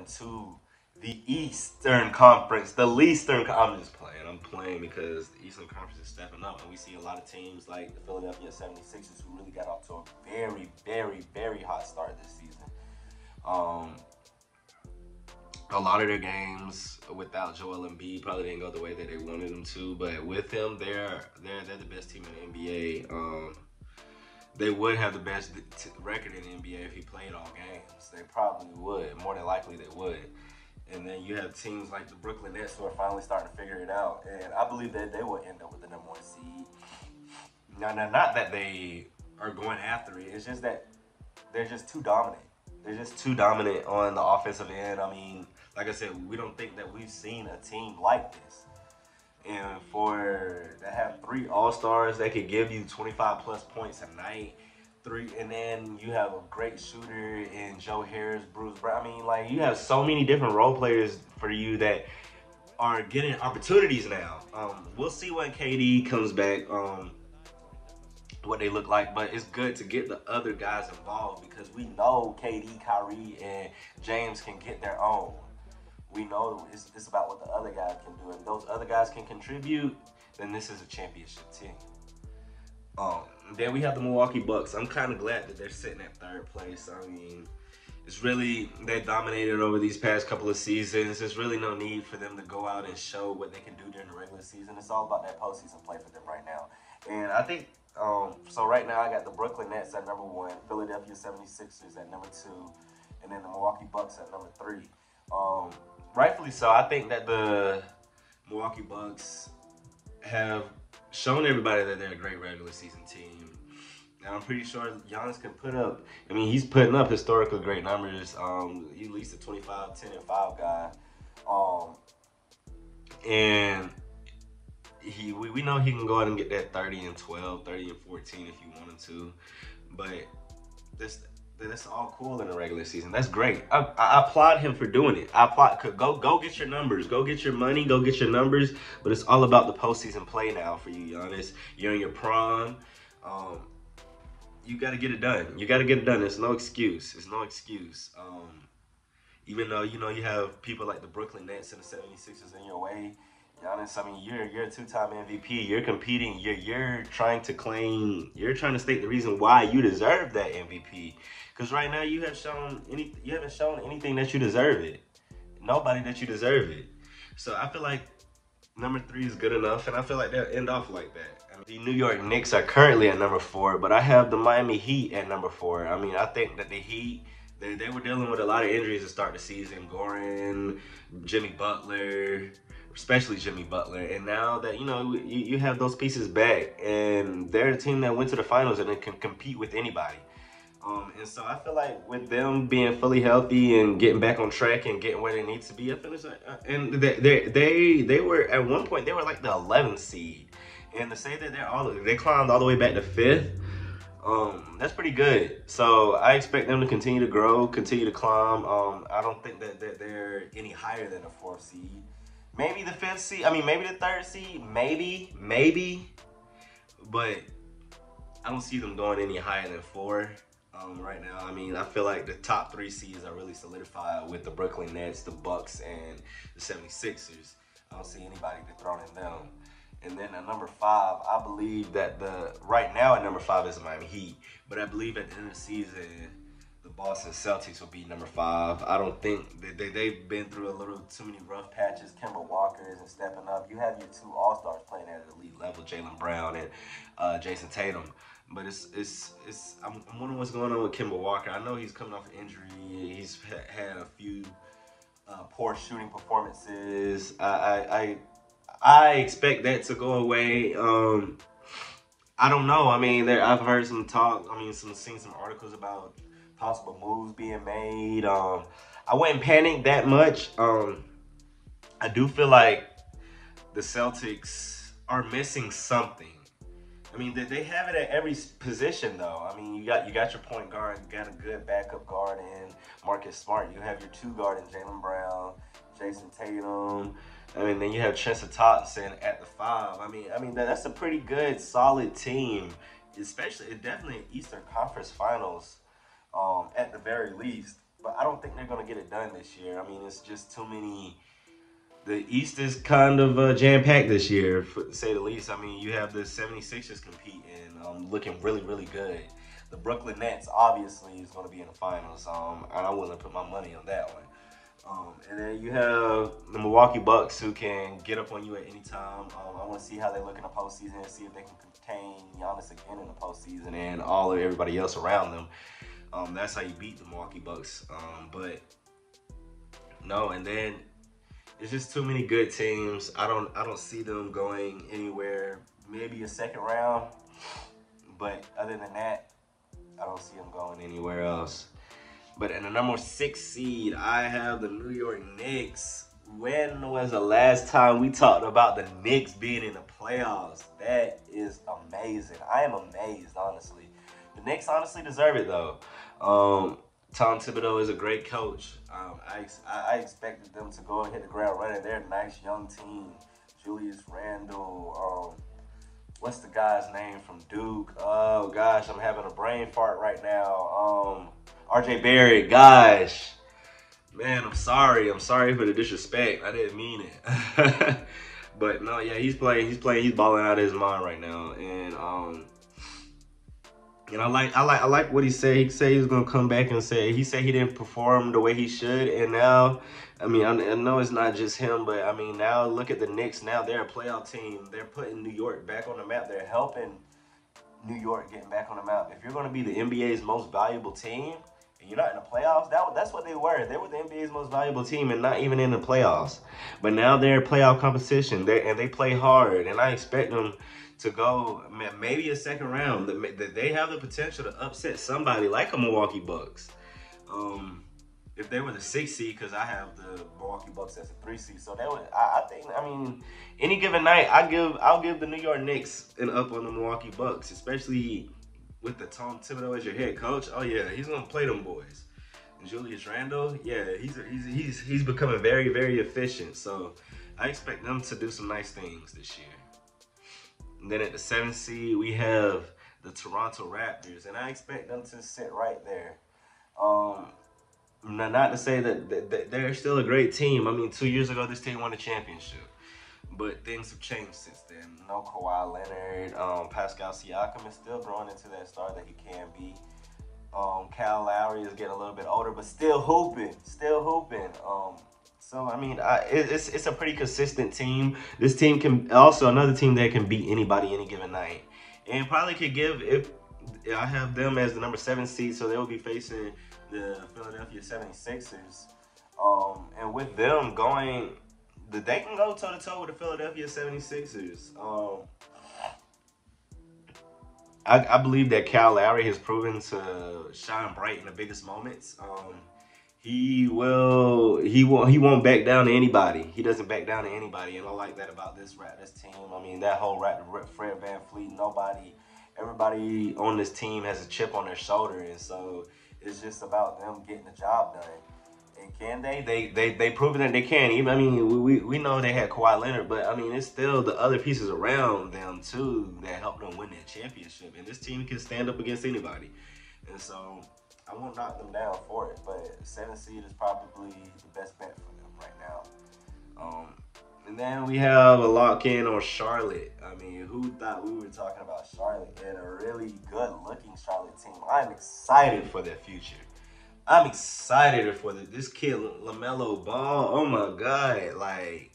going to the Eastern Conference, the Leastern. I'm just playing. I'm playing because the Eastern Conference is stepping up, and we see a lot of teams like the Philadelphia 76ers who really got off to a very, very, very hot start this season. A lot of their games without Joel Embiid probably didn't go the way that they wanted them to, but with him, they're the best team in the NBA. They would have the best record in the NBA if he played all games. They probably would. More than likely, they would. And then you have teams like the Brooklyn Nets who are finally starting to figure it out. And I believe that they will end up with the #1 seed. Now, not that they are going after it. It's just that they're just too dominant. They're just too dominant on the offensive end. I mean, like I said, we don't think that we've seen a team like this. And to have 3 All-Stars that could give you 25-plus points a night, and then you have a great shooter in Joe Harris, Bruce Brown. I mean, like, you have so many different role players for you that are getting opportunities now. We'll see when KD comes back, what they look like, but it's good to get the other guys involved because we know KD, Kyrie, and James can get their own. We know it's about what the other guys can do. If those other guys can contribute, then this is a championship team. Then we have the Milwaukee Bucks. I'm kind of glad that they're sitting at 3rd place. I mean, they dominated over these past couple of seasons. There's really no need for them to go out and show what they can do during the regular season. It's all about that postseason play for them right now. And I think, so right now I got the Brooklyn Nets at #1, Philadelphia 76ers at #2, and then the Milwaukee Bucks at #3. Rightfully so. I think that the Milwaukee Bucks have shown everybody that they're a great regular season team. And I'm pretty sure Giannis can put up, I mean, he's putting up historically great numbers. He's at least a 25, 10, and 5 guy. And we know he can go out and get that 30 and 12, 30 and 14 if you wanted to. But that's all cool in the regular season. That's great. I applaud him for doing it. Go get your numbers. Go get your money. Go get your numbers. But it's all about the postseason play now for you, Giannis. You're in your prime. You got to get it done. You got to get it done. There's no excuse. There's no excuse. Even though, you have people like the Brooklyn Nets and the 76ers in your way, Giannis, I mean, you're a 2-time MVP. You're competing. You're trying to state the reason why you deserve that MVP. Because right now you haven't shown anything that you deserve it. Nobody that you deserve it. So I feel like #3 is good enough, and I feel like they'll end off like that. I mean, the New York Knicks are currently at #4, but I have the Miami Heat at #4. I mean, I think that the Heat, they were dealing with a lot of injuries to start the season. Goran, Jimmy Butler, especially Jimmy Butler. And now that, you have those pieces back, and they're a team that went to the finals and they can compete with anybody. And so I feel like with them being fully healthy and getting back on track and getting where they need to be, I feel like, and they were at one point, they were like the 11th seed. And to say that they climbed all the way back to 5th, that's pretty good. So I expect them to continue to grow, continue to climb. I don't think that they're any higher than a 4th seed. Maybe the 5th seed. I mean, maybe the 3rd seed. Maybe. But I don't see them going any higher than 4 right now. I mean, I feel like the top 3 seeds are really solidified with the Brooklyn Nets, the Bucks, and the 76ers. I don't see anybody dethroning them. And then at #5, I believe that right now at #5 is the Miami Heat. But I believe at the end of the season, the Boston Celtics will be #5. I don't think they've been through a little too many rough patches. Kemba Walker isn't stepping up. You have your 2 All-Stars playing at an elite level, Jaylen Brown and Jason Tatum. But I'm wondering what's going on with Kemba Walker. I know he's coming off an injury. He's had a few poor shooting performances. I expect that to go away. I don't know. I mean, I've heard some talk. I mean, seen some articles about possible moves being made. I wouldn't panic that much. I do feel like the Celtics are missing something. I mean, they have it at every position, though. I mean, you got your point guard, you got a good backup guard in Marcus Smart. You have your 2 guard in Jaylen Brown, Jason Tatum. I mean, then you have Tristan Thompson at the 5. I mean that's a pretty good, solid team, especially definitely Eastern Conference Finals, at the very least. but I don't think they're going to get it done this year. I mean, it's just too many. The East is kind of jam-packed this year, to say the least. I mean, you have the 76ers competing, looking really, really good. The Brooklyn Nets, obviously, is going to be in the finals, and I wouldn't put my money on that one. And then you have the Milwaukee Bucks, who can get up on you at any time. I want to see how they look in the postseason and see if they can contain Giannis again in the postseason and all of everybody else around them. That's how you beat the Milwaukee Bucks. But no, and then it's just too many good teams. I don't see them going anywhere. Maybe a second round, but other than that, I don't see them going anywhere else. But in the number 6 seed, I have the New York Knicks. When was the last time we talked about the Knicks being in the playoffs? That is amazing. I am amazed, honestly. The Knicks honestly deserve it, though. Tom Thibodeau is a great coach. I expected them to go and hit the ground running. They're a nice young team. Julius Randle. What's the guy's name from Duke? Oh, gosh, I'm having a brain fart right now. RJ Barrett, gosh. Man, I'm sorry. I'm sorry for the disrespect. I didn't mean it. But no, yeah, he's balling out of his mind right now. And I like what he said. He said he was gonna come back and say he said he didn't perform the way he should, and now, I mean, I know it's not just him, but I mean, now look at the Knicks. Now they're a playoff team. They're putting New York back on the map. They're helping New York getting back on the map. If you're gonna be the NBA's most valuable team and you're not in the playoffs, that's what they were. They were the NBA's most valuable team and not even in the playoffs. But now they're playoff competition. They play hard, and I expect them to go maybe a second round. They have the potential to upset somebody like a Milwaukee Bucks. If they were the 6th seed, because I have the Milwaukee Bucks as a 3 seed, so that would I think. I mean, any given night, I'll give the New York Knicks an up on the Milwaukee Bucks, especially with the Tom Thibodeau as your head coach. Oh yeah, he's gonna play them boys. And Julius Randle, yeah, he's becoming very, very efficient. So I expect them to do some nice things this year. And then at the 7th seed, we have the Toronto Raptors, and I expect them to sit right there. Not to say that they're still a great team. I mean, 2 years ago, this team won a championship. But things have changed since then. No Kawhi Leonard. Pascal Siakam is still growing into that star that he can be. Kyle Lowry is getting a little bit older, but still hooping. So, I mean, it's a pretty consistent team. This team can also another team that can beat anybody any given night. And probably could give, if I have them as the number 7 seed, so they will be facing the Philadelphia 76ers. And with them going, they can go toe-to-toe with the Philadelphia 76ers. I believe that Kyle Lowry has proven to shine bright in the biggest moments. He won't back down to anybody. He doesn't back down to anybody, and I like that about this team. I mean, that whole Fred VanVleet, everybody on this team has a chip on their shoulder, and so it's just about them getting the job done. And can they proven that they can. Even, I mean, we know they had Kawhi Leonard, but I mean, it's still the other pieces around them too that helped them win that championship. And this team can stand up against anybody. And so I won't knock them down for it, but 7th seed is probably the best bet for them right now. And then we have a lock-in on Charlotte. I mean, who thought we were talking about Charlotte? They're a really good-looking Charlotte team. I'm excited for their future. I'm excited for this kid, LaMelo Ball. Oh my God, like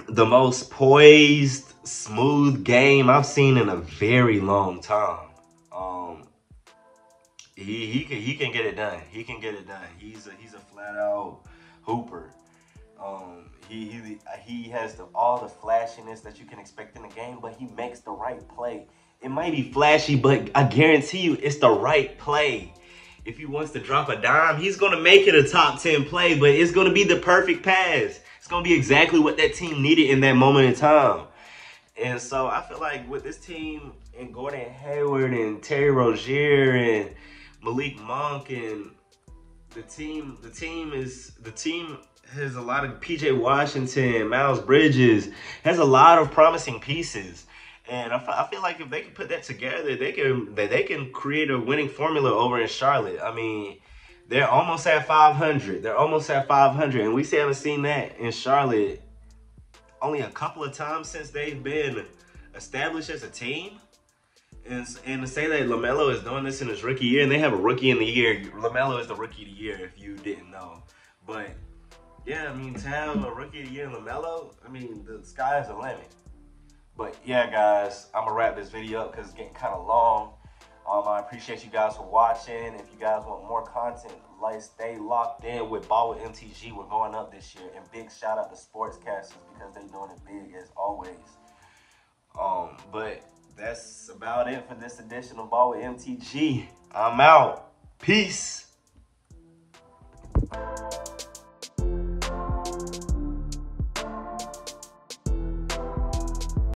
the most poised, smooth game I've seen in a very long time. He can get it done. He can get it done. He's a flat out hooper. He has all the flashiness that you can expect in the game, but he makes the right play. It might be flashy, but I guarantee you it's the right play. If he wants to drop a dime, he's going to make it a top 10 play, but it's going to be the perfect pass. It's going to be exactly what that team needed in that moment in time. And so I feel like with this team and Gordon Hayward and Terry Rozier and Malik Monk and the team has a lot of PJ Washington, Miles Bridges, has a lot of promising pieces. And I feel like if they can put that together, they can create a winning formula over in Charlotte. I mean, they're almost at 500. They're almost at 500, and we still haven't seen that in Charlotte only a couple of times since they've been established as a team. And to say that LaMelo is doing this in his rookie year, and they have a rookie in the year. LaMelo is the rookie of the year, if you didn't know. But yeah, I mean, to have a rookie of the year in LaMelo, I mean, the sky is the limit. But yeah, guys, I'm gonna wrap this video up because it's getting kind of long. I appreciate you guys for watching. If you guys want more content, stay locked in with Ball with MTG. We're going up this year, and big shout out to Sportscasters because they're doing it big as always. But that's about it for this edition of Ball with MTG. I'm out. Peace.